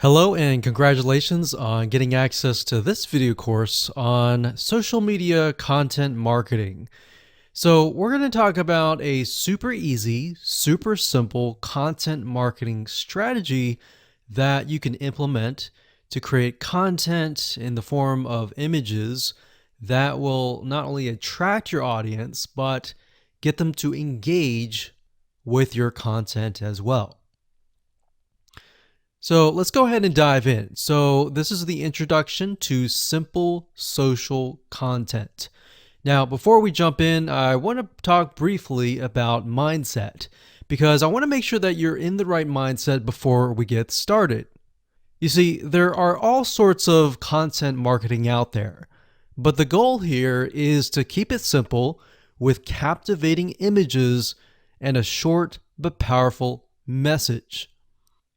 Hello and congratulations on getting access to this video course on social media content marketing. So we're going to talk about a super easy, super simple content marketing strategy that you can implement to create content in the form of images that will not only attract your audience, but get them to engage with your content as well. So let's go ahead and dive in. So this is the introduction to simple social content. Now, before we jump in, I want to talk briefly about mindset because I want to make sure that you're in the right mindset before we get started. You see, there are all sorts of content marketing out there, but the goal here is to keep it simple with captivating images and a short but powerful message.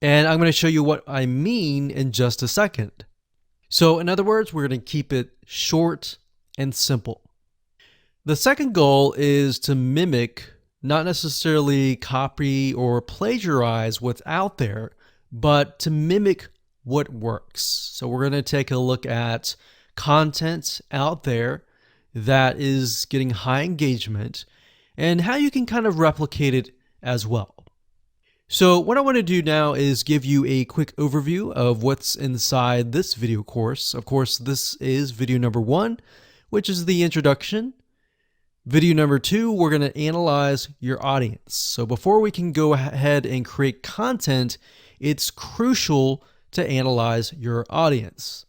And I'm going to show you what I mean in just a second. So in other words, we're going to keep it short and simple. The second goal is to mimic, not necessarily copy or plagiarize what's out there, but to mimic what works. So we're going to take a look at content out there that is getting high engagement and how you can kind of replicate it as well. So what I want to do now is give you a quick overview of what's inside this video course. Of course, this is video number 1, which is the introduction. Video number 2, we're going to analyze your audience. So before we can go ahead and create content, it's crucial to analyze your audience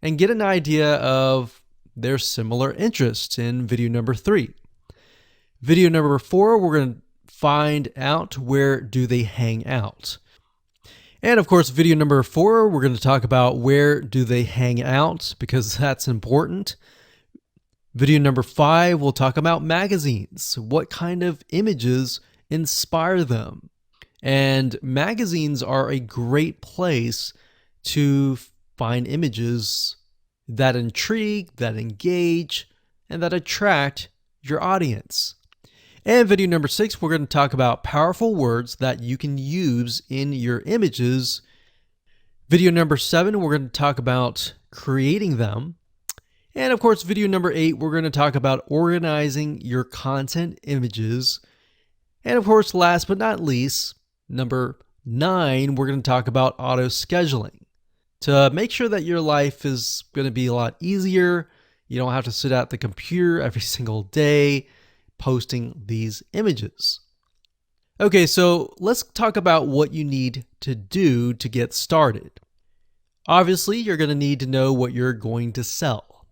and get an idea of their similar interests in video number 3. Video number 4, we're going to find out where do they hang out. And of course, video number 4, we're going to talk about where do they hang out because that's important. Video number 5, we'll talk about magazines. What kind of images inspire them? And magazines are a great place to find images that intrigue, that engage, and that attract your audience. And video number 6, we're going to talk about powerful words that you can use in your images. Video number 7, we're going to talk about creating them. And of course, video number 8, we're going to talk about organizing your content images. And of course, last but not least, number 9, we're going to talk about auto scheduling to make sure that your life is going to be a lot easier. You don't have to sit at the computer every single day posting these images. Okay, so let's talk about what you need to do to get started. Obviously, you're going to need to know what you're going to sell.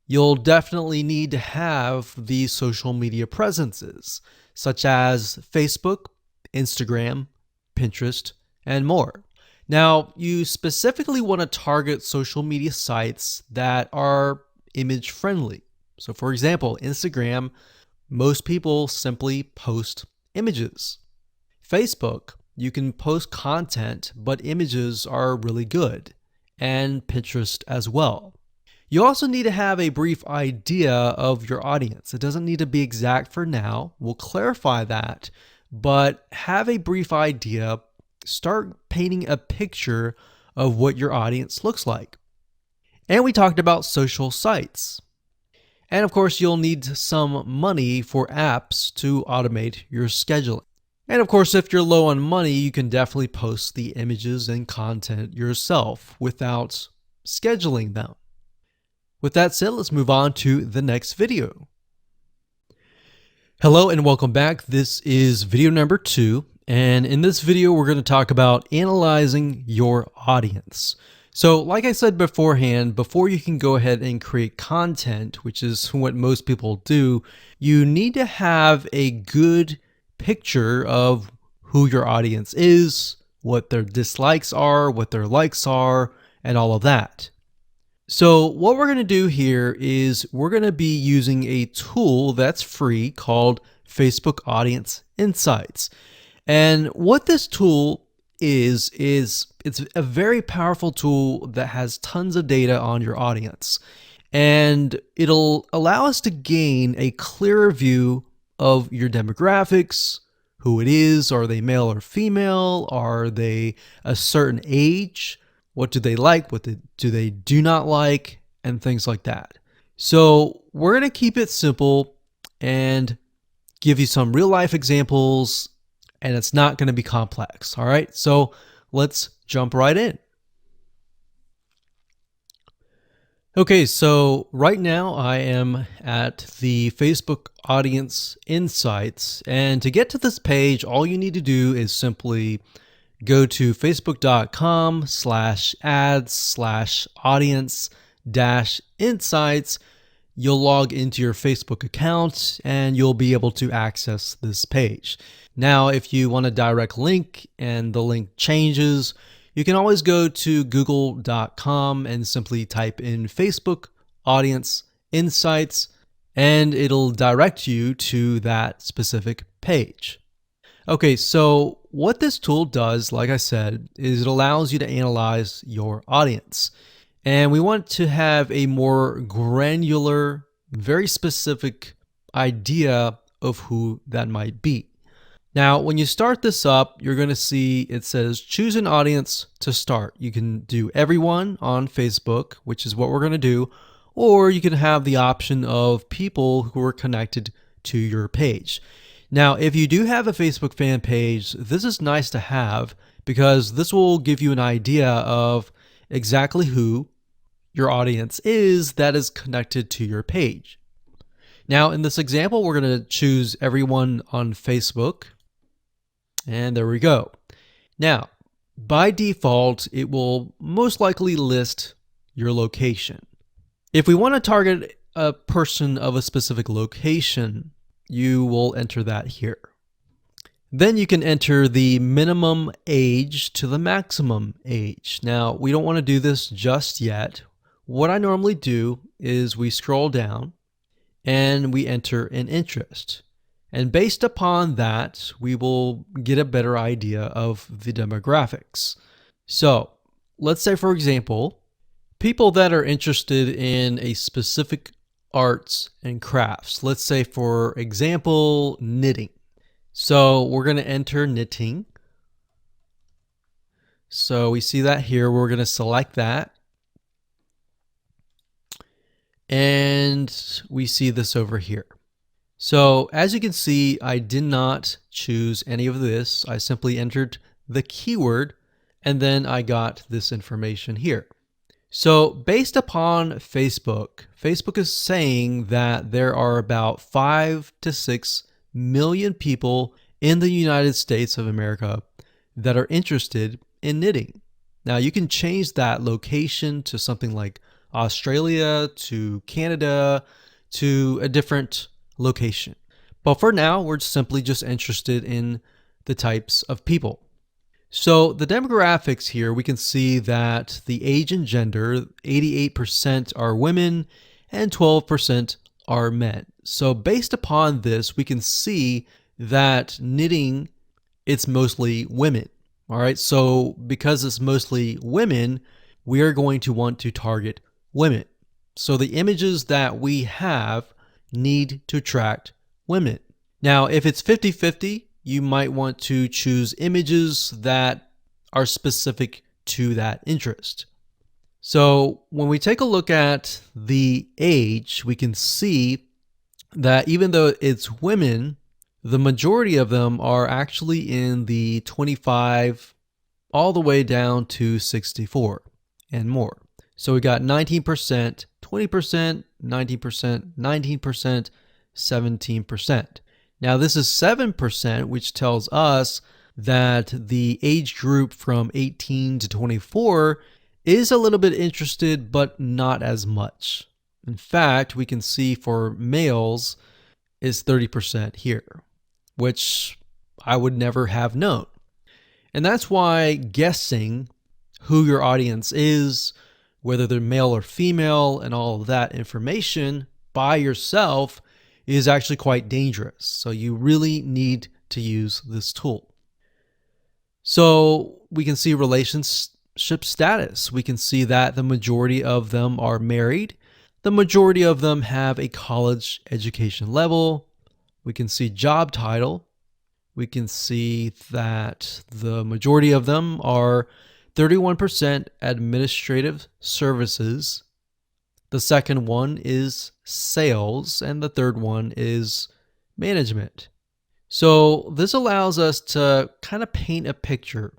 You'll definitely need to have these social media presences, such as Facebook, Instagram, Pinterest, and more. Now, you specifically want to target social media sites that are image friendly. So for example, Instagram, most people simply post images. Facebook, you can post content, but images are really good. And Pinterest as well. You also need to have a brief idea of your audience. It doesn't need to be exact for now. We'll clarify that, but have a brief idea. Start painting a picture of what your audience looks like. And we talked about social sites. And of course, you'll need some money for apps to automate your scheduling. And of course, if you're low on money, you can definitely post the images and content yourself without scheduling them. With that said, let's move on to the next video. Hello and welcome back. This is video number 2. And in this video, we're going to talk about analyzing your audience. So like I said beforehand, before you can go ahead and create content, which is what most people do, you need to have a good picture of who your audience is, what their dislikes are, what their likes are, and all of that. So what we're going to do here is we're going to be using a tool that's free called Facebook Audience Insights. And what this tool is it's a very powerful tool that has tons of data on your audience. And it'll allow us to gain a clearer view of your demographics, who it is. Are they male or female? Are they a certain age? What do they like? What do they do not like? And things like that. So we're going to keep it simple and give you some real life examples, and it's not going to be complex. All right. So let's jump right in. Okay, so right now I am at the Facebook Audience Insights, and to get to this page, all you need to do is simply go to facebook.com/ads/audience-insights. You'll log into your Facebook account and you'll be able to access this page. Now, if you want a direct link and the link changes, you can always go to google.com and simply type in Facebook Audience Insights, and it'll direct you to that specific page. Okay, so what this tool does, like I said, is it allows you to analyze your audience. And we want to have a more granular, very specific idea of who that might be. Now, when you start this up, you're going to see it says choose an audience to start. You can do everyone on Facebook, which is what we're going to do, or you can have the option of people who are connected to your page. Now, if you do have a Facebook fan page, this is nice to have because this will give you an idea of exactly who your audience is that is connected to your page. Now, in this example, we're going to choose everyone on Facebook. And there we go. Now, by default, it will most likely list your location. If we want to target a person of a specific location, you will enter that here. Then you can enter the minimum age to the maximum age. Now, we don't want to do this just yet. What I normally do is we scroll down and we enter an interest. And based upon that, we will get a better idea of the demographics. So let's say, for example, people that are interested in a specific arts and crafts. Let's say, for example, knitting. So we're going to enter knitting. So we see that here. We're going to select that. And we see this over here. So as you can see, I did not choose any of this. I simply entered the keyword and then I got this information here. So based upon Facebook, Facebook is saying that there are about 5 to 6 million people in the United States of America that are interested in knitting. Now you can change that location to something like Australia, to Canada, to a different location. But for now, we're simply just interested in the types of people. So the demographics here, we can see that the age and gender, 88% are women and 12% are men. So based upon this, we can see that knitting, it's mostly women. All right. So because it's mostly women, we are going to want to target women. So the images that we have need to attract women. Now, if it's 50-50, you might want to choose images that are specific to that interest. So when we take a look at the age, we can see that even though it's women, the majority of them are actually in the 25 all the way down to 64 and more. So we got 19%, 20%, 19%, 19%, 17%. Now this is 7%, which tells us that the age group from 18 to 24 is a little bit interested, but not as much. In fact, we can see for males is 30% here, which I would never have known. And that's why guessing who your audience is, whether they're male or female, and all of that information by yourself is actually quite dangerous. So you really need to use this tool. So we can see relationship status. We can see that the majority of them are married. The majority of them have a college education level. We can see job title. we can see that the majority of them are 31% administrative services. The second one is sales, and the third one is management. So this allows us to kind of paint a picture.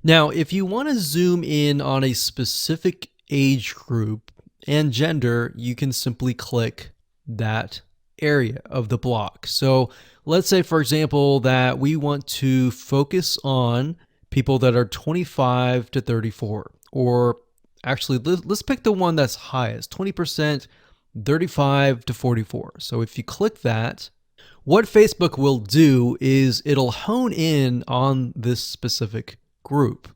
Now, if you want to zoom in on a specific age group and gender, you can simply click that area of the block. So let's say, for example, that we want to focus on people that are 25 to 34, or actually let's pick the one that's highest, 20%, 35 to 44. So if you click that, what Facebook will do is it'll hone in on this specific group.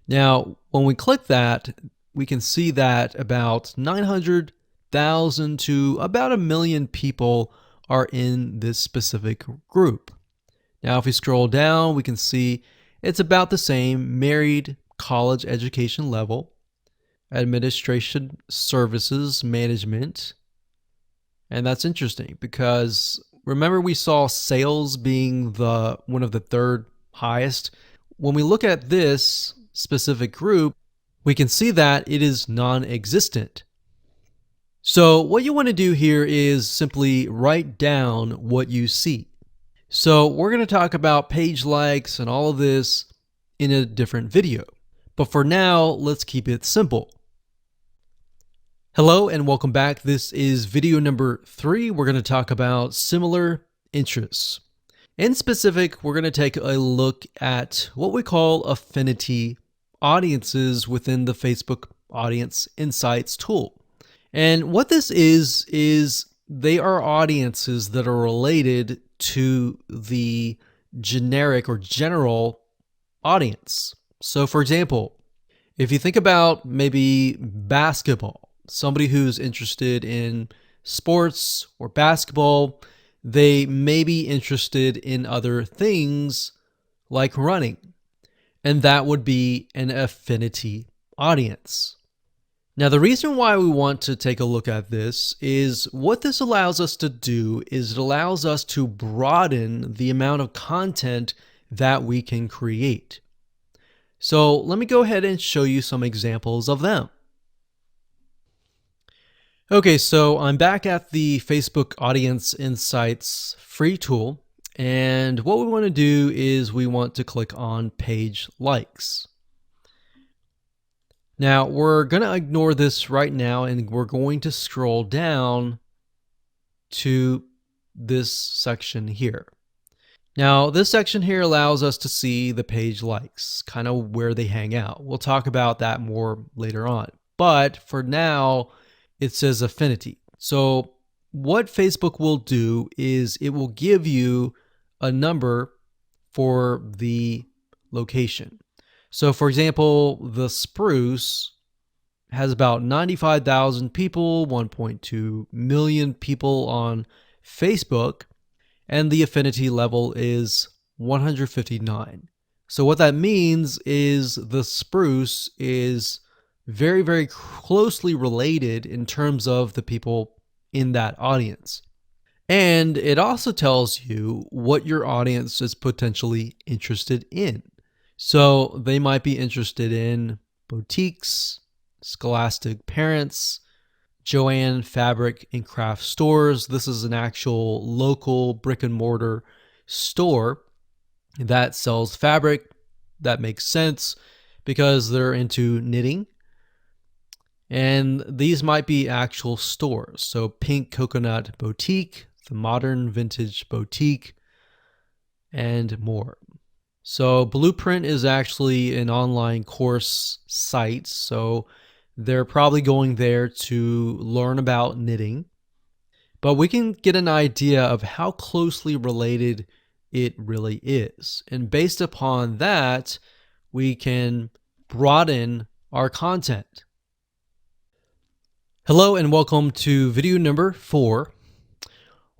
Now, when we click that, we can see that about 900,000 to about 1 million people are in this specific group. Now, if we scroll down, we can see it's about the same: married, college education level, administration services, management. And that's interesting because remember we saw sales being one of the third highest. When we look at this specific group, we can see that it is non-existent. So what you want to do here is simply write down what you see. So we're going to talk about page likes and all of this in a different video. But for now, let's keep it simple. Hello and welcome back. This is video number 3. We're going to talk about similar interests. In specific, we're going to take a look at what we call affinity audiences within the Facebook Audience Insights tool. And what this is they are audiences that are related to the generic or general audience. So for example, if you think about maybe basketball, somebody who's interested in sports or basketball, they may be interested in other things like running, and that would be an affinity audience. Now, the reason why we want to take a look at this is what this allows us to do is it allows us to broaden the amount of content that we can create. So let me go ahead and show you some examples of them. Okay, so I'm back at the Facebook Audience Insights free tool, and what we want to do is we want to click on page likes. Now, we're going to ignore this right now, and we're going to scroll down to this section here. Now, this section here allows us to see the page likes, kind of where they hang out. We'll talk about that more later on. But for now, it says affinity. So what Facebook will do is it will give you a number for the location. So for example, the Spruce has about 95,000 people, 1.2 million people on Facebook, and the affinity level is 159. So what that means is the Spruce is very, very closely related in terms of the people in that audience. And it also tells you what your audience is potentially interested in. So they might be interested in boutiques, Scholastic Parents, Joann Fabric and Craft Stores. This is an actual local brick and mortar store that sells fabric. That makes sense because they're into knitting. And these might be actual stores. So Pink Coconut Boutique, the Modern Vintage Boutique, and more. So Blueprint is actually an online course site. So they're probably going there to learn about knitting. But we can get an idea of how closely related it really is. And based upon that, we can broaden our content. Hello and welcome to video number 4.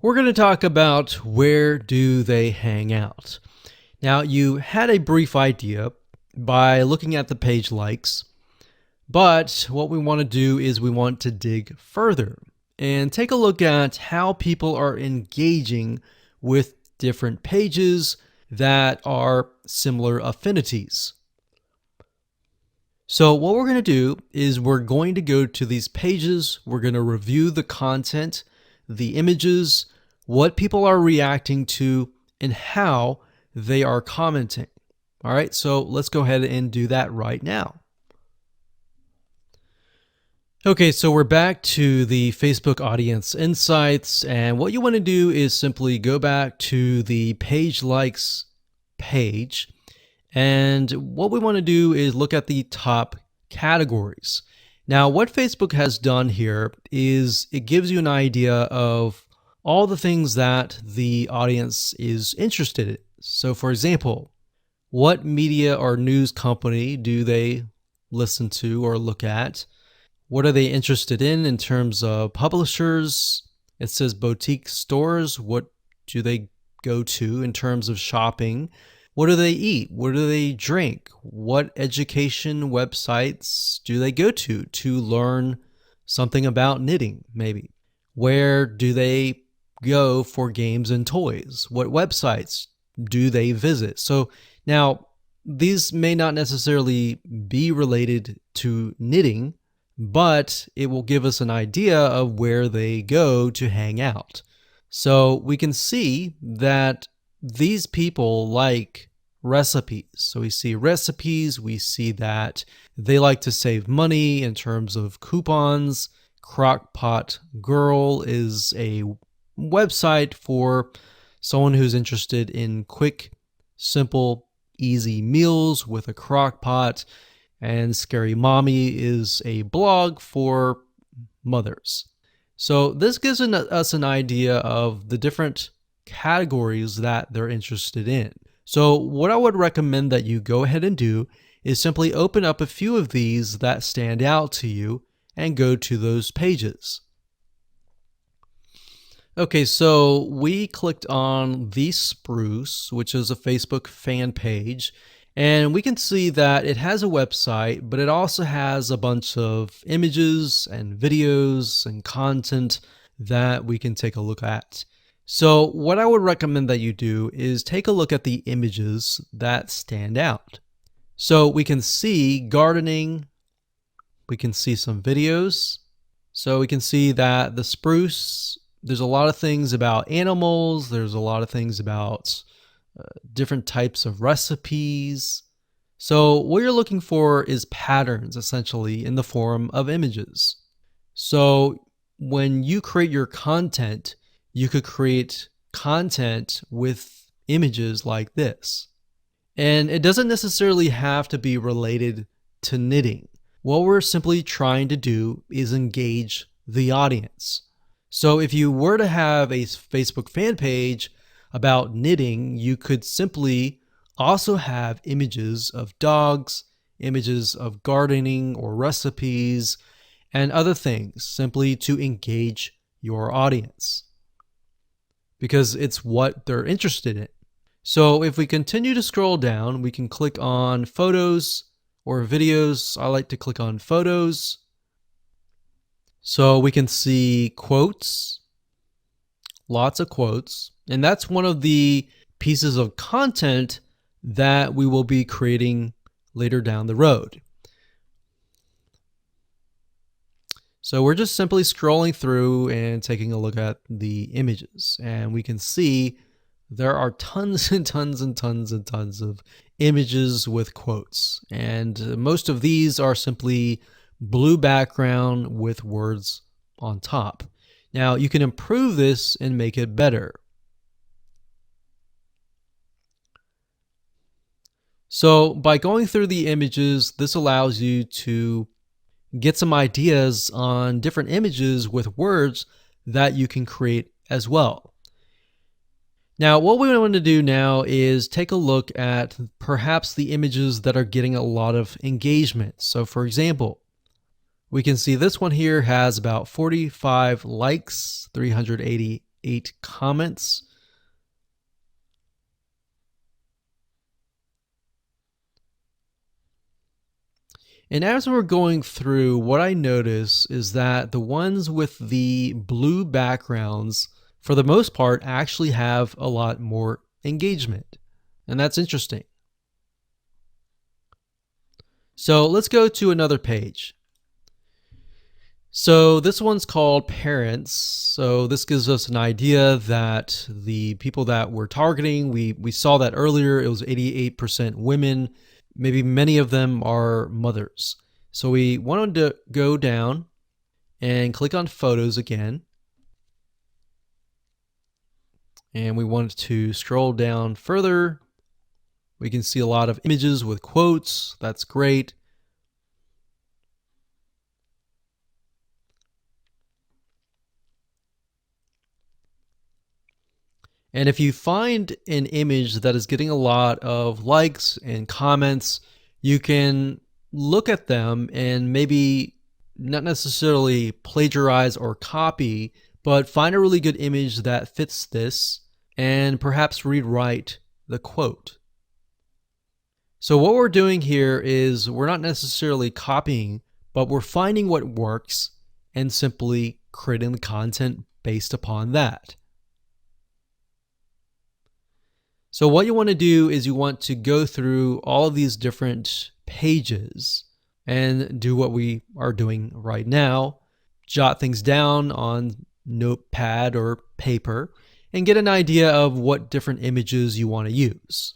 We're going to talk about where do they hang out. Now, you had a brief idea by looking at the page likes, but what we want to do is we want to dig further. and take a look at how people are engaging with different pages that are similar affinities. So what we're going to do is we're going to go to these pages, we're going to review the content, the images, what people are reacting to, and how they are commenting. All right, so let's go ahead and do that right now. Okay, so we're back to the Facebook Audience Insights, and what you want to do is simply go back to the Page Likes page. And what we want to do is look at the top categories. Now, what Facebook has done here is it gives you an idea of all the things that the audience is interested in. So, for example, what media or news company do they listen to or look at? What are they interested in terms of publishers? It says boutique stores. What do they go to in terms of shopping? What do they eat? What do they drink? What education websites do they go to learn something about knitting, maybe? Where do they go for games and toys? What websites do they visit? So now, these may not necessarily be related to knitting, but it will give us an idea of where they go to hang out. So we can see that these people like recipes. So we see recipes, we see that they like to save money in terms of coupons. Crockpot Girl is a website for someone who's interested in quick, simple, easy meals with a crock pot. And Scary Mommy is a blog for mothers. So this gives us an idea of the different categories that they're interested in. So what I would recommend that you go ahead and do is simply open up a few of these that stand out to you and go to those pages. Okay, so we clicked on The Spruce, which is a Facebook fan page, and we can see that it has a website, but it also has a bunch of images and videos and content that we can take a look at. So what I would recommend that you do is take a look at the images that stand out. So we can see gardening, we can see some videos. So we can see that the spruce, there's a lot of things about animals, there's a lot of things about different types of recipes. So what you're looking for is patterns, essentially, in the form of images. So when you create your content, you could create content with images like this. And it doesn't necessarily have to be related to knitting. What we're simply trying to do is engage the audience. So if you were to have a Facebook fan page about knitting, you could simply also have images of dogs, images of gardening or recipes, and other things, simply to engage your audience, because it's what they're interested in. So if we continue to scroll down, we can click on photos or videos. I like to click on photos. So we can see quotes, lots of quotes, and that's one of the pieces of content that we will be creating later down the road. So we're just simply scrolling through and taking a look at the images, and we can see there are tons and tons and tons and tons of images with quotes, and most of these are simply blue background with words on top. Now you can improve this and make it better. So by going through the images, this allows you to get some ideas on different images with words that you can create as well. Now, what we want to do now is take a look at perhaps the images that are getting a lot of engagement. So for example, we can see this one here has about 45 likes, 388 comments. And as we're going through, what I notice is that the ones with the blue backgrounds, for the most part, actually have a lot more engagement. And that's interesting. So let's go to another page. So this one's called parents. So this gives us an idea that the people that we're targeting, we saw that earlier, it was 88% women. Maybe many of them are mothers. So we wanted to go down and click on photos again. And we wanted to scroll down further. We can see a lot of images with quotes. That's great. And if you find an image that is getting a lot of likes and comments, you can look at them and maybe not necessarily plagiarize or copy, but find a really good image that fits this and perhaps rewrite the quote. So what we're doing here is we're not necessarily copying, but we're finding what works and simply creating the content based upon that. So what you want to do is you want to go through all of these different pages and do what we are doing right now. Jot things down on notepad or paper and get an idea of what different images you want to use.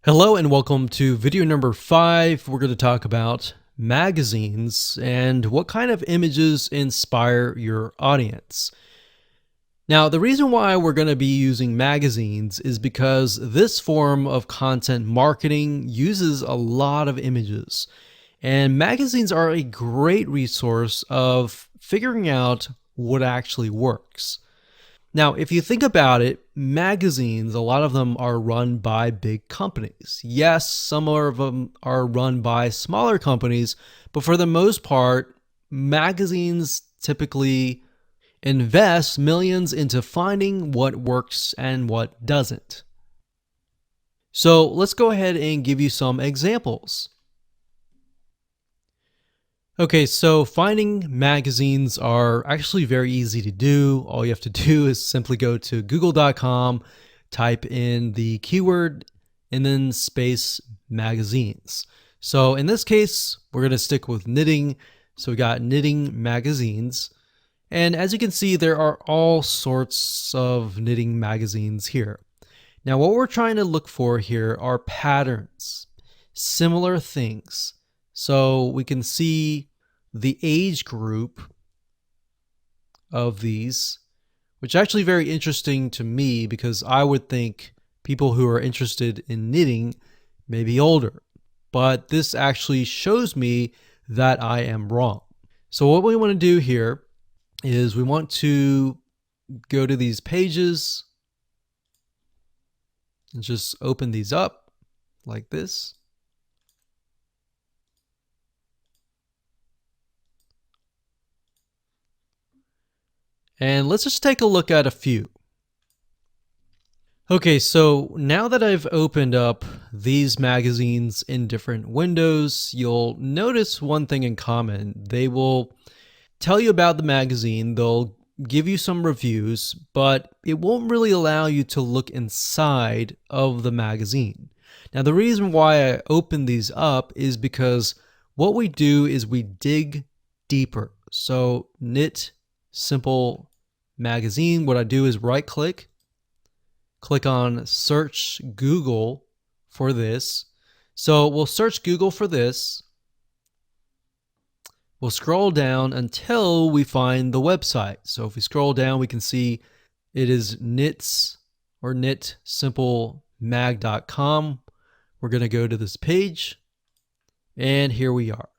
Hello and welcome to video number 5. We're going to talk about magazines and what kind of images inspire your audience. Now, the reason why we're going to be using magazines is because this form of content marketing uses a lot of images. And magazines are a great resource of figuring out what actually works. Now, if you think about it, magazines, a lot of them are run by big companies. Yes, some of them are run by smaller companies, but for the most part, magazines typically invest millions into finding what works and what doesn't. So let's go ahead and give you some examples. Okay, so finding magazines are actually very easy to do. All you have to do is simply go to google.com, type in the keyword, and then space magazines. So in this case, we're going to stick with knitting. So we got knitting magazines. And as you can see, there are all sorts of knitting magazines here. Now, what we're trying to look for here are patterns, similar things. So we can see the age group of these, which is actually very interesting to me because I would think people who are interested in knitting may be older. But this actually shows me that I am wrong. So what we want to do here is we want to go to these pages and just open these up like this. And let's just take a look at a few. Okay, so now that I've opened up these magazines in different windows, you'll notice one thing in common. They will tell you about the magazine, they'll give you some reviews, but it won't really allow you to look inside of the magazine. Now, the reason why I open these up is because what we do is we dig deeper. So Knit Simple Magazine, what I do is right click on search Google for this. So we'll search Google for this. We'll scroll down until we find the website. So if we scroll down, we can see it is knits or knitsimplemag.com. We're going to go to this page and here we are.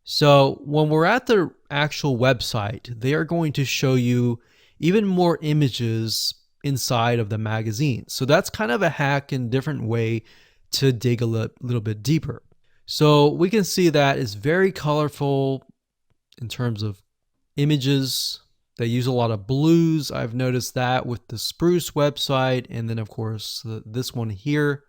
So when we're at the actual website, they are going to show you even more images inside of the magazine. So that's kind of a hack and different way to dig a little bit deeper. So we can see that it's very colorful in terms of images. They use a lot of blues. I've noticed that with the Spruce website, and then of course this one here.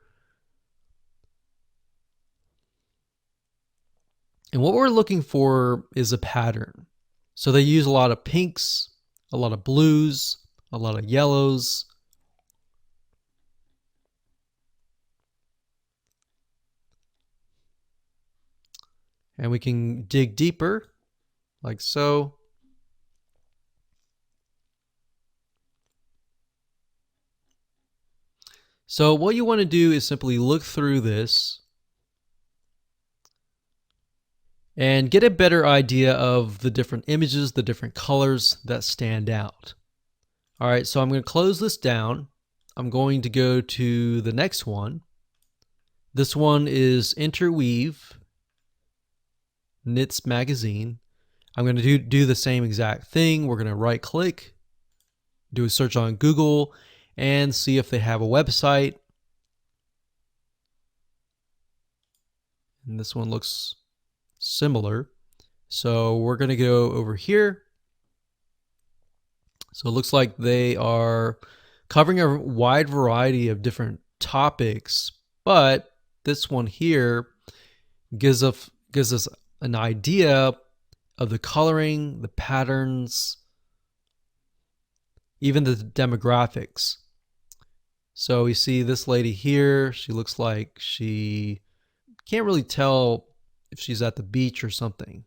And what we're looking for is a pattern. So they use a lot of pinks, a lot of blues, a lot of yellows. And we can dig deeper, like so. So what you want to do is simply look through this and get a better idea of the different images, the different colors that stand out. All right, so I'm going to close this down. I'm going to go to the next one. This one is Interweave Knits Magazine. I'm going to do the same exact thing. We're going to right click, do a search on Google, and see if they have a website. And this one looks similar. So we're going to go over here. So it looks like they are covering a wide variety of different topics, but this one here gives us an idea of the coloring, the patterns, even the demographics. So we see this lady here. She looks like she can't really tell if she's at the beach or something.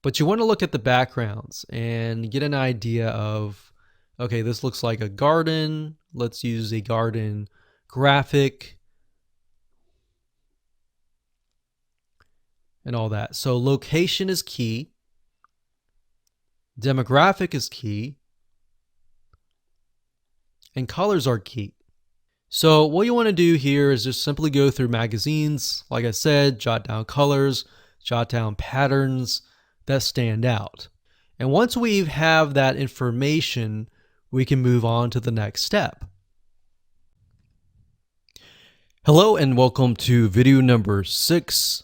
But you want to look at the backgrounds and get an idea of, okay, this looks like a garden. Let's use a garden graphic and all that. So location is key. Demographic is key. And colors are key. So what you want to do here is just simply go through magazines. Like I said, jot down colors, jot down patterns that stand out. And once we have that information, we can move on to the next step. Hello and welcome to video number 6.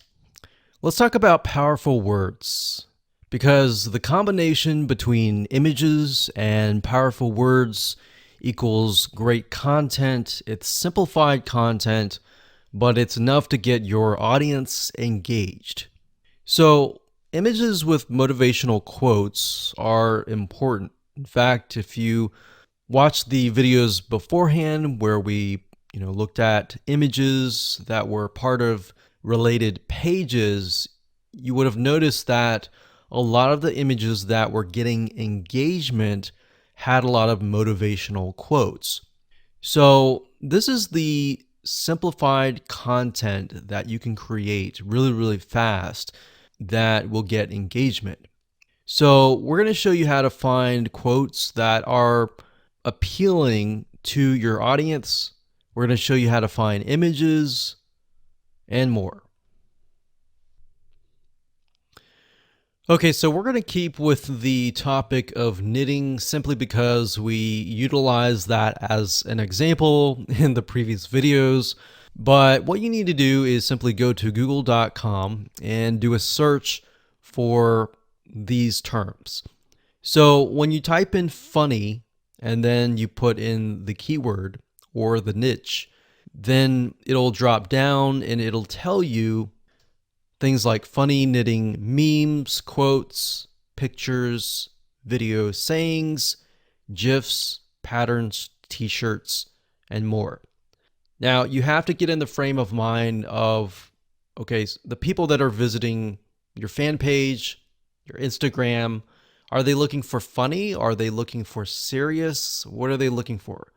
Let's talk about powerful words, because the combination between images and powerful words equals great content. It's simplified content, but it's enough to get your audience engaged. So images with motivational quotes are important. In fact, if you watch the videos beforehand where we looked at images that were part of related pages, you would have noticed that a lot of the images that were getting engagement had a lot of motivational quotes. So this is the simplified content that you can create really, really fast that will get engagement. So we're going to show you how to find quotes that are appealing to your audience. We're going to show you how to find images and more. Okay, so we're going to keep with the topic of knitting simply because we utilized that as an example in the previous videos. But what you need to do is simply go to google.com and do a search for these terms. So when you type in funny and then you put in the keyword or the niche, then it'll drop down and it'll tell you things like funny knitting memes, quotes, pictures, video sayings, GIFs, patterns, t-shirts, and more. Now, you have to get in the frame of mind of, okay, the people that are visiting your fan page, your Instagram, are they looking for funny? Are they looking for serious? What are they looking for?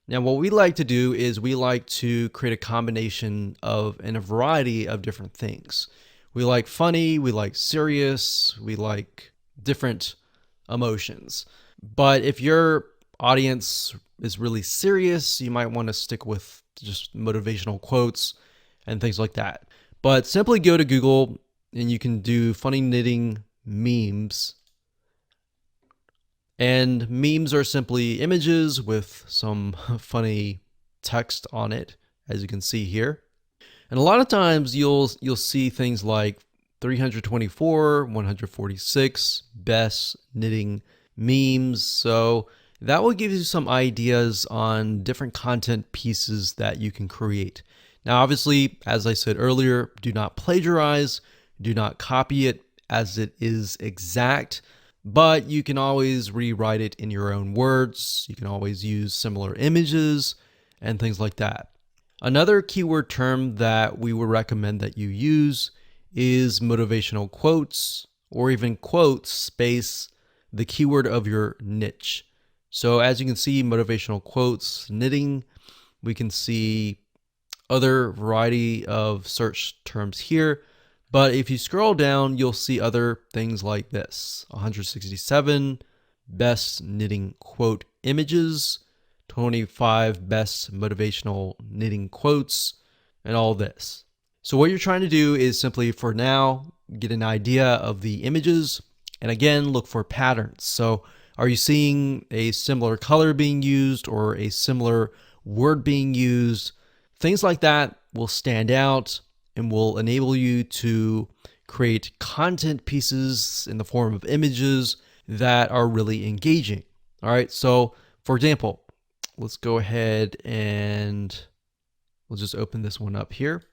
Now, what we like to do is we like to create a combination of and a variety of different things. We like funny, we like serious, we like different emotions. But if your audience is really serious, you might want to stick with just motivational quotes and things like that. But simply go to Google and you can do funny knitting memes. And memes are simply images with some funny text on it, as you can see here. And a lot of times you'll see things like 324, 146 best knitting memes. So that will give you some ideas on different content pieces that you can create. Now, obviously, as I said earlier, do not plagiarize. Do not copy it as it is exact, but you can always rewrite it in your own words. You can always use similar images and things like that. Another keyword term that we would recommend that you use is motivational quotes, or even quotes space the keyword of your niche. So as you can see, motivational quotes, knitting, we can see other variety of search terms here. But if you scroll down, you'll see other things like this: 167 best knitting quote images, 25 best motivational knitting quotes, and all this. So what you're trying to do is simply, for now, get an idea of the images, and again, look for patterns. So are you seeing a similar color being used or a similar word being used? Things like that will stand out and will enable you to create content pieces in the form of images that are really engaging. All right, so for example, let's go ahead and we'll just open this one up here.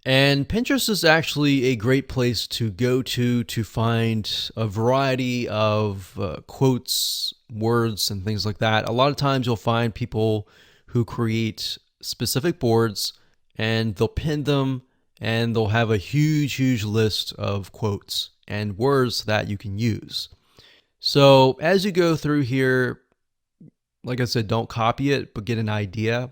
And Pinterest is actually a great place to go to find a variety of quotes, words, and things like that. A lot of times you'll find people who create specific boards and they'll pin them and they'll have a huge list of quotes and words that you can use. So as you go through here, like I said, don't copy it, but get an idea.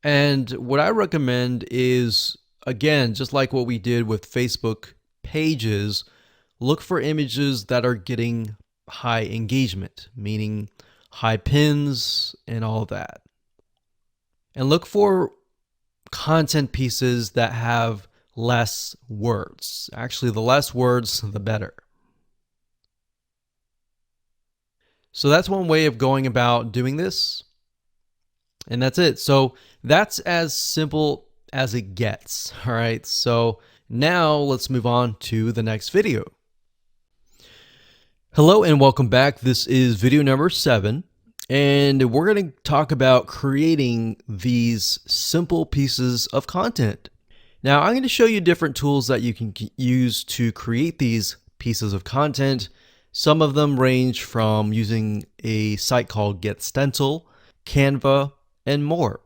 And what I recommend is, again, just like what we did with Facebook pages, look for images that are getting high engagement, meaning high pins and all of that. And look for content pieces that have less words. Actually, the less words, the better. So that's one way of going about doing this. And that's it. So that's as simple as it gets. All right. So now let's move on to the next video. Hello and welcome back. This is video number 7. And we're going to talk about creating these simple pieces of content. Now, I'm going to show you different tools that you can use to create these pieces of content. Some of them range from using a site called GetStencil, Canva, and more.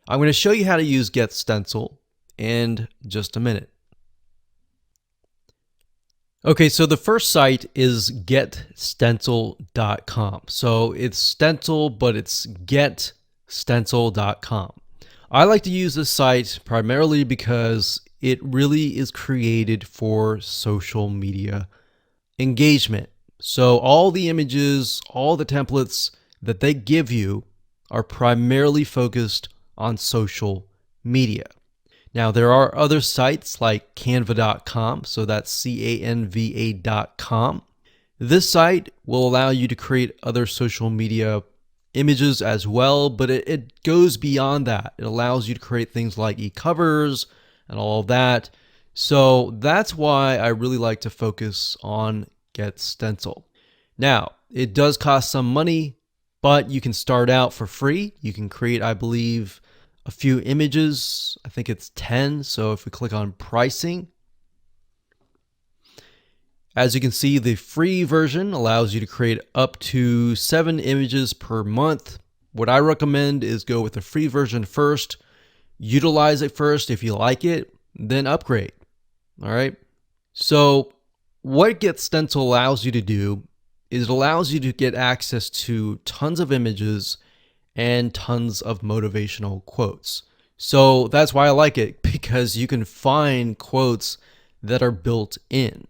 I'm going to show you how to use GetStencil in just a minute. Okay, so the first site is getstencil.com. So it's stencil, but it's getstencil.com. I like to use this site primarily because it really is created for social media engagement. So all the images, all the templates that they give you are primarily focused on social media. Now, there are other sites like canva.com, so that's canva.com. This site will allow you to create other social media images as well, but it goes beyond that. It allows you to create things like e-covers and all of that. So that's why I really like to focus on GetStencil. Now, it does cost some money, but you can start out for free. You can create, I believe, a few images. I think it's 10. So if we click on pricing, as you can see, the free version allows you to create up to 7 images per month. What I recommend is go with the free version first, utilize it first. If you like it, then upgrade. All right. So what GetStencil allows you to do is it allows you to get access to tons of images and tons of motivational quotes. So that's why I like it, because you can find quotes that are built in.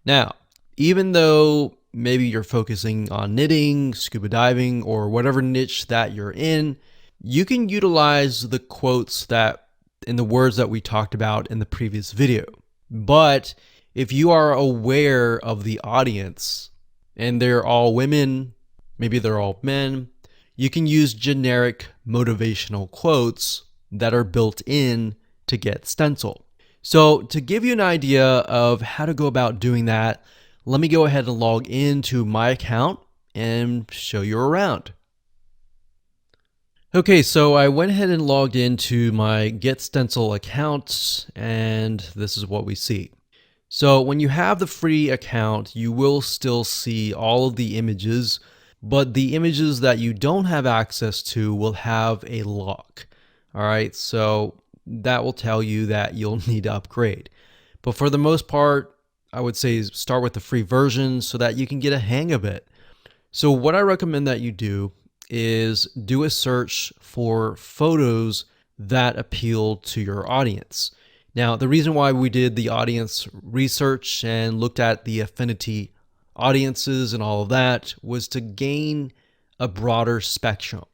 Now, even though maybe you're focusing on knitting, scuba diving, or whatever niche that you're in, you can utilize the quotes that in the words that we talked about in the previous video. But if you are aware of the audience and they're all women, maybe they're all men, you can use generic motivational quotes that are built in to GetStencil. So to give you an idea of how to go about doing that, let me go ahead and log into my account and show you around. Okay, so I went ahead and logged into my Get Stencil account, and this is what we see. So when you have the free account, you will still see all of the images, but the images that you don't have access to will have a lock. All right, so that will tell you that you'll need to upgrade. But for the most part, I would say start with the free version so that you can get a hang of it. So what I recommend that you do is do a search for photos that appeal to your audience. Now, the reason why we did the audience research and looked at the affinity audiences and all of that was to gain a broader spectrum.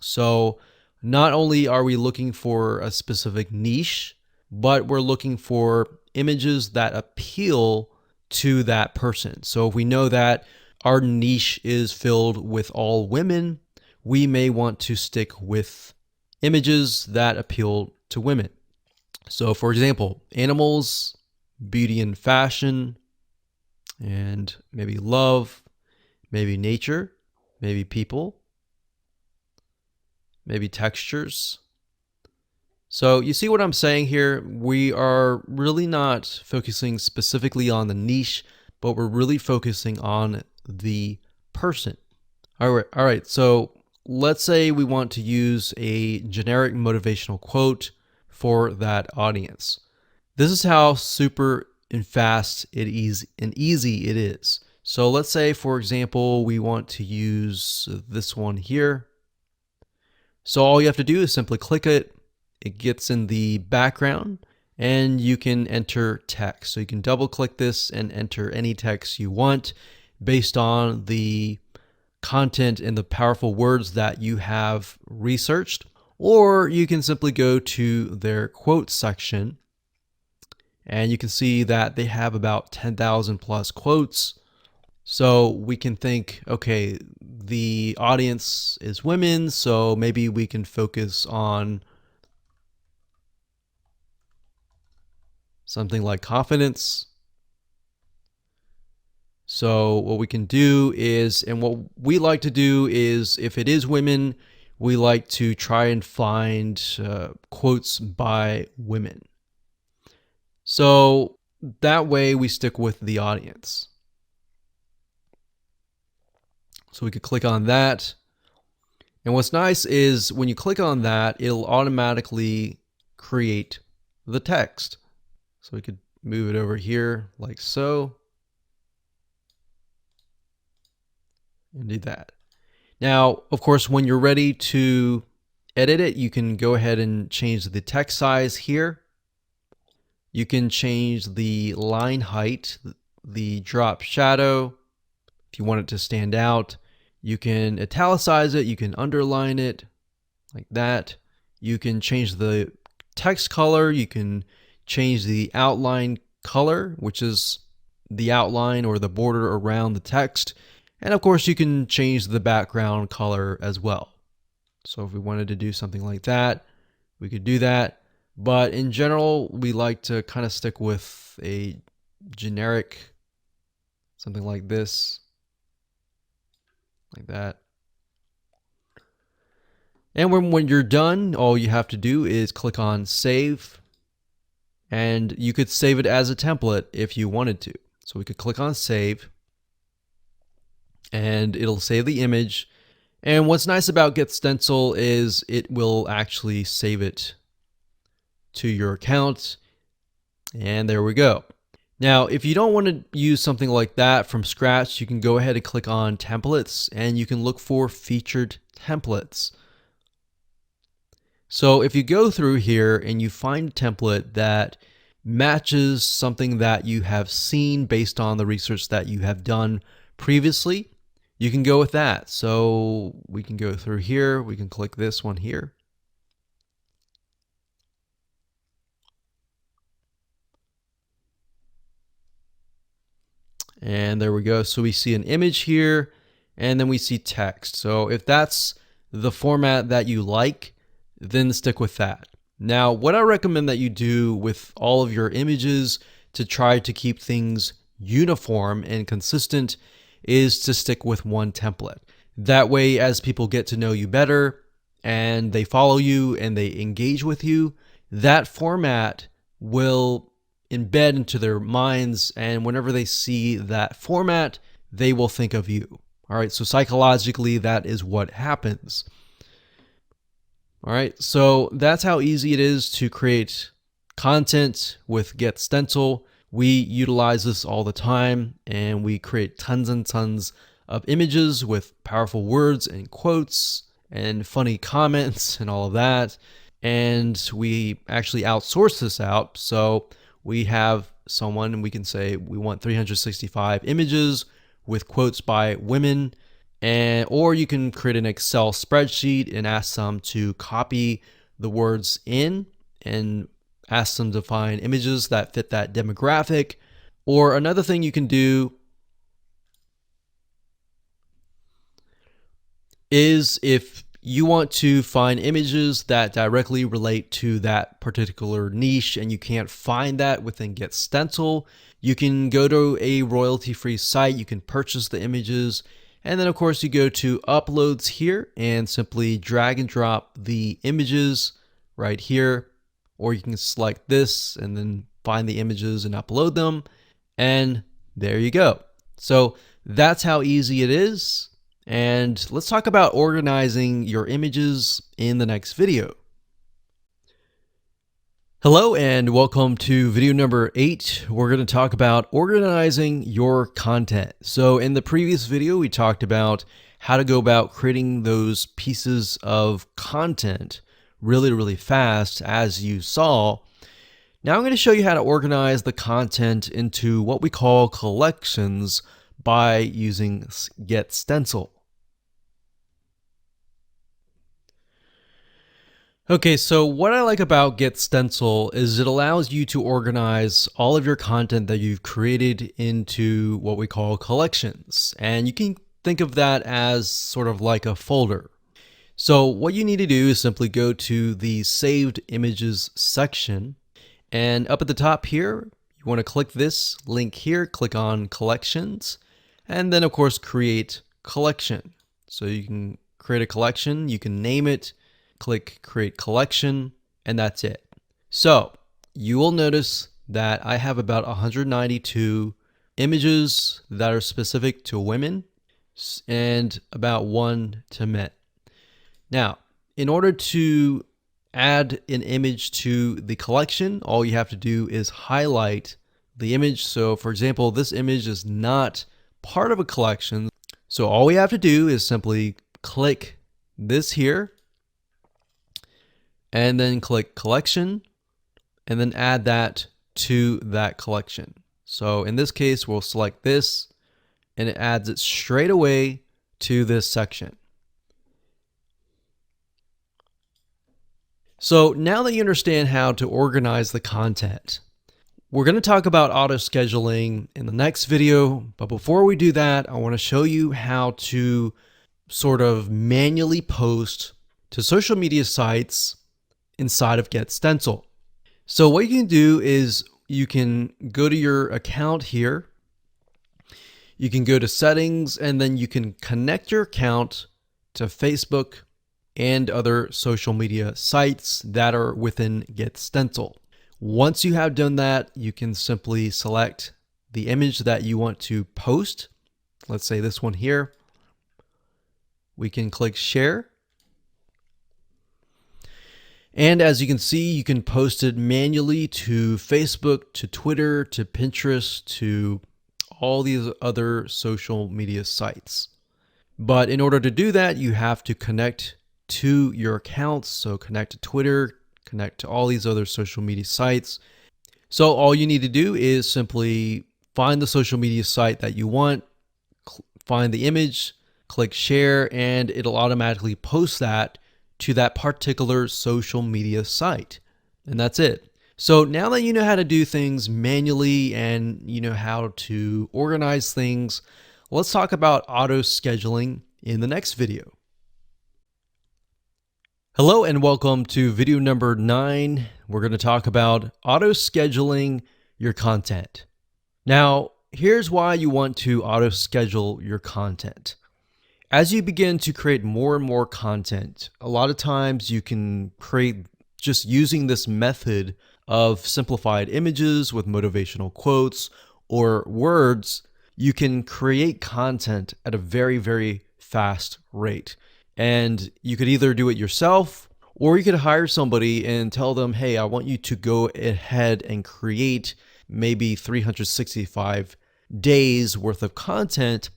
So not only are we looking for a specific niche, but we're looking for images that appeal to that person. So if we know that our niche is filled with all women, we may want to stick with images that appeal to women. So for example, animals, beauty and fashion, and maybe love, maybe nature, maybe people, maybe textures. So you see what I'm saying here? We are really not focusing specifically on the niche, but we're really focusing on the person. All right. So let's say we want to use a generic motivational quote for that audience. This is how super and fast and easy it is. So let's say, for example, we want to use this one here. So all you have to do is simply click it. It gets in the background and you can enter text. So you can double click this and enter any text you want based on the content and the powerful words that you have researched. Or you can simply go to their quotes section and you can see that they have about 10,000 plus quotes. So we can think, okay, the audience is women, so maybe we can focus on something like confidence. So what we can do is, and what we like to do is, if it is women, we like to try and find quotes by women. So that way we stick with the audience. So we could click on that. And what's nice is when you click on that, it'll automatically create the text. So we could move it over here like so. And do that. Now, of course, when you're ready to edit it, you can go ahead and change the text size here. You can change the line height, the drop shadow, if you want it to stand out. You can italicize it, you can underline it like that. You can change the text color, you can change the outline color, which is the outline or the border around the text. And of course, you can change the background color as well. So if we wanted to do something like that, we could do that. But in general, we like to kind of stick with a generic, something like this, like that. And when you're done, all you have to do is click on save. And you could save it as a template if you wanted to. So we could click on save. And it'll save the image. And what's nice about Get Stencil is it will actually save it to your account. And there we go. Now, if you don't want to use something like that from scratch, you can go ahead and click on templates and you can look for featured templates. So if you go through here and you find a template that matches something that you have seen based on the research that you have done previously, you can go with that. So we can go through here. We can click this one here. And there we go. So we see an image here and then we see text. So if that's the format that you like, then stick with that. Now, what I recommend that you do with all of your images to try to keep things uniform and consistent is to stick with one template. That way, as people get to know you better, and they follow you and they engage with you, that format will embed into their minds, and whenever they see that format, they will think of you. All right, so psychologically, that is what happens. All right, so that's how easy it is to create content with Get Stencil. We utilize this all the time, and we create tons and tons of images with powerful words and quotes and funny comments and all of that. And we actually outsource this out. So we have someone, and we can say we want 365 images with quotes by women. Or you can create an Excel spreadsheet and ask them to copy the words in and ask them to find images that fit that demographic. Or another thing you can do is, if you want to find images that directly relate to that particular niche and you can't find that within Get Stencil, you can go to a royalty-free site, you can purchase the images, and then of course you go to uploads here and simply drag and drop the images right here, or you can select this and then find the images and upload them, and there you go. So that's how easy it is. And let's talk about organizing your images in the next video. Hello and welcome to video number 8. We're going to talk about organizing your content. So in the previous video, we talked about how to go about creating those pieces of content really fast, as you saw. Now I'm going to show you how to organize the content into what we call collections by using Get Stencil. Okay, so what I like about Get Stencil is it allows you to organize all of your content that you've created into what we call collections. And you can think of that as sort of like a folder. So what you need to do is simply go to the Saved Images section. And up at the top here, you want to click this link here, click on Collections, and then of course create collection. So you can create a collection, you can name it, click Create Collection, and that's it. So you will notice that I have about 192 images that are specific to women and about 1 to men. Now, in order to add an image to the collection, all you have to do is highlight the image. So for example, this image is not part of a collection. So all we have to do is simply click this here and then click Collection and then add that to that collection. So in this case, we'll select this and it adds it straight away to this section. So now that you understand how to organize the content, we're going to talk about auto scheduling in the next video. But before we do that, I want to show you how to sort of manually post to social media sites inside of Get Stencil. So what you can do is you can go to your account here. You can go to settings and then you can connect your account to Facebook and other social media sites that are within Get Stencil. Once you have done that, you can simply select the image that you want to post. Let's say this one here. We can click Share. And as you can see, you can post it manually to Facebook, to Twitter, to Pinterest, to all these other social media sites. But in order to do that, you have to connect to your accounts. So connect to Twitter, connect to all these other social media sites. So all you need to do is simply find the social media site that you want, find the image, click Share, and it'll automatically post that to that particular social media site. And that's it. So now that you know how to do things manually and you know how to organize things, let's talk about auto scheduling in the next video. Hello and welcome to video number 9. We're going to talk about auto scheduling your content. Now, here's why you want to auto schedule your content. As you begin to create more and more content, a lot of times you can create just using this method of simplified images with motivational quotes or words. You can create content at a very, very fast rate. And you could either do it yourself or you could hire somebody and tell them, hey, I want you to go ahead and create maybe 365 days worth of content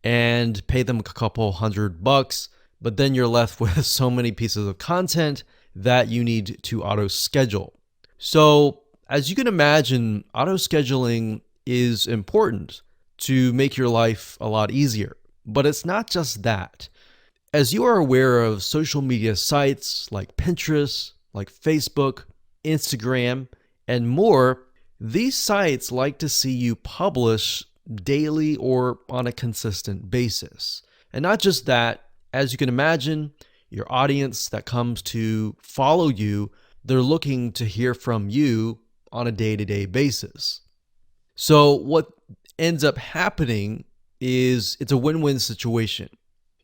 and pay them a couple $100, but then you're left with so many pieces of content that you need to auto schedule. So as you can imagine, auto scheduling is important to make your life a lot easier, but it's not just that. As you are aware of social media sites like Pinterest, like Facebook, Instagram, and more, these sites like to see you publish daily or on a consistent basis. And not just that, as you can imagine, your audience that comes to follow you, they're looking to hear from you on a day-to-day basis. So what ends up happening is it's a win-win situation.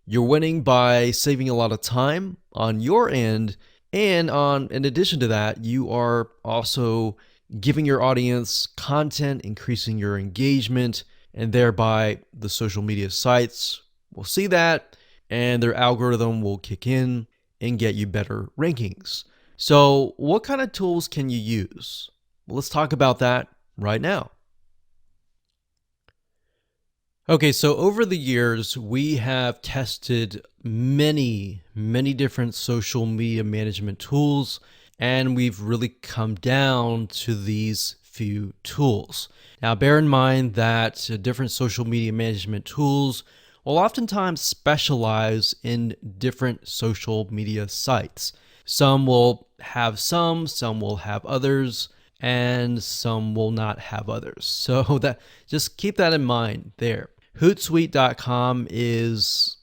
You're winning by saving a lot of time on your end, and in addition to that, you are also giving your audience content, increasing your engagement, and thereby the social media sites will see that and their algorithm will kick in and get you better rankings. So what kind of tools can you use? Well, let's talk about that right now. Okay, so over the years, we have tested many different social media management tools, and we've really come down to these few tools. Now, bear in mind that different social media management tools will oftentimes specialize in different social media sites. Some will have some will have others, and some will not have others. So just keep that in mind there. Hootsuite.com is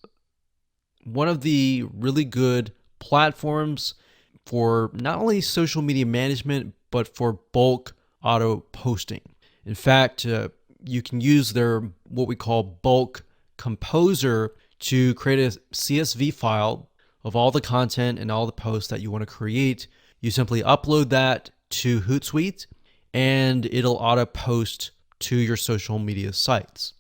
one of the really good platforms for not only social media management, but for bulk auto posting. In fact, you can use their what we call bulk composer to create a CSV file of all the content and all the posts that you want to create. You simply upload that to Hootsuite and it'll auto post to your social media sites.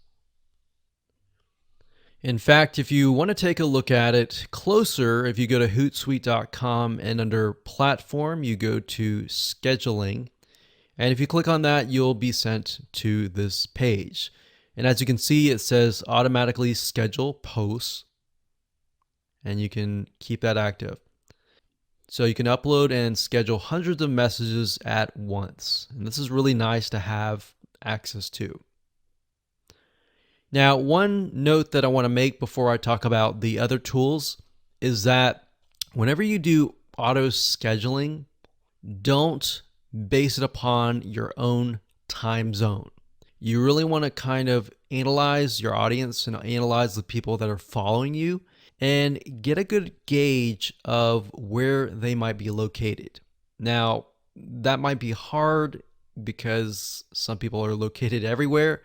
In fact, if you want to take a look at it closer, if you go to Hootsuite.com and under platform, you go to scheduling. And if you click on that, you'll be sent to this page. And as you can see, it says automatically schedule posts, and you can keep that active. So you can upload and schedule hundreds of messages at once. And this is really nice to have access to. Now, one note that I want to make before I talk about the other tools is that whenever you do auto scheduling, don't base it upon your own time zone. You really want to kind of analyze your audience and analyze the people that are following you and get a good gauge of where they might be located. Now, that might be hard because some people are located everywhere,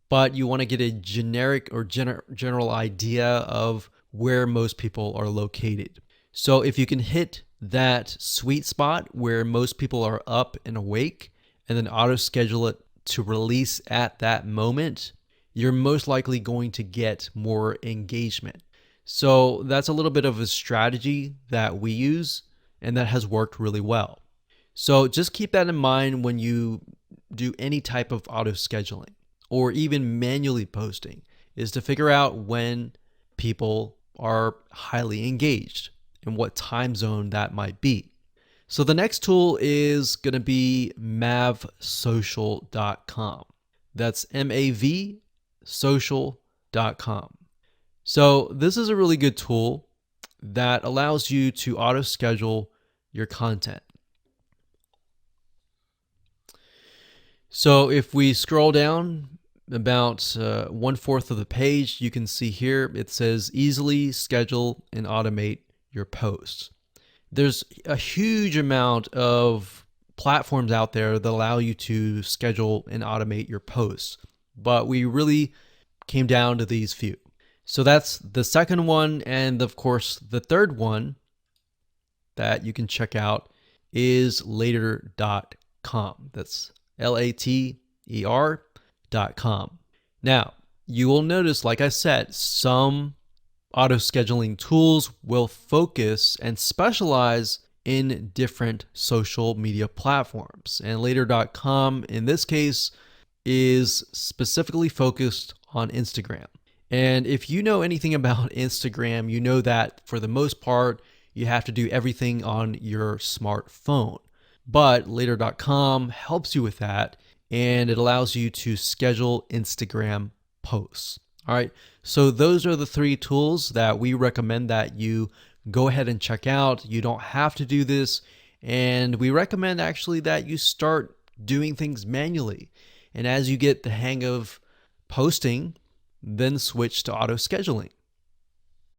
but you want to get a generic or general idea of where most people are located. So if you can hit that sweet spot where most people are up and awake and then auto schedule it to release at that moment, you're most likely going to get more engagement. So that's a little bit of a strategy that we use and that has worked really well. So just keep that in mind when you do any type of auto scheduling or even manually posting, is to figure out when people are highly engaged and what time zone that might be. So the next tool is going to be mavsocial.com. That's MAV social.com. So this is a really good tool that allows you to auto schedule your content. So if we scroll down about 1/4 of the page, you can see here it says easily schedule and automate your posts. There's a huge amount of platforms out there that allow you to schedule and automate your posts, but we really came down to these few. So that's the second one. And of course, the third one that you can check out is later.com. That's later.com. Now, you will notice, like I said, some auto scheduling tools will focus and specialize in different social media platforms. And later.com, in this case, is specifically focused on Instagram. And if you know anything about Instagram, you know that for the most part, you have to do everything on your smartphone. But later.com helps you with that, and it allows you to schedule Instagram posts. All right, so those are the three tools that we recommend that you go ahead and check out. You don't have to do this, and we recommend actually that you start doing things manually. And as you get the hang of posting, then switch to auto scheduling.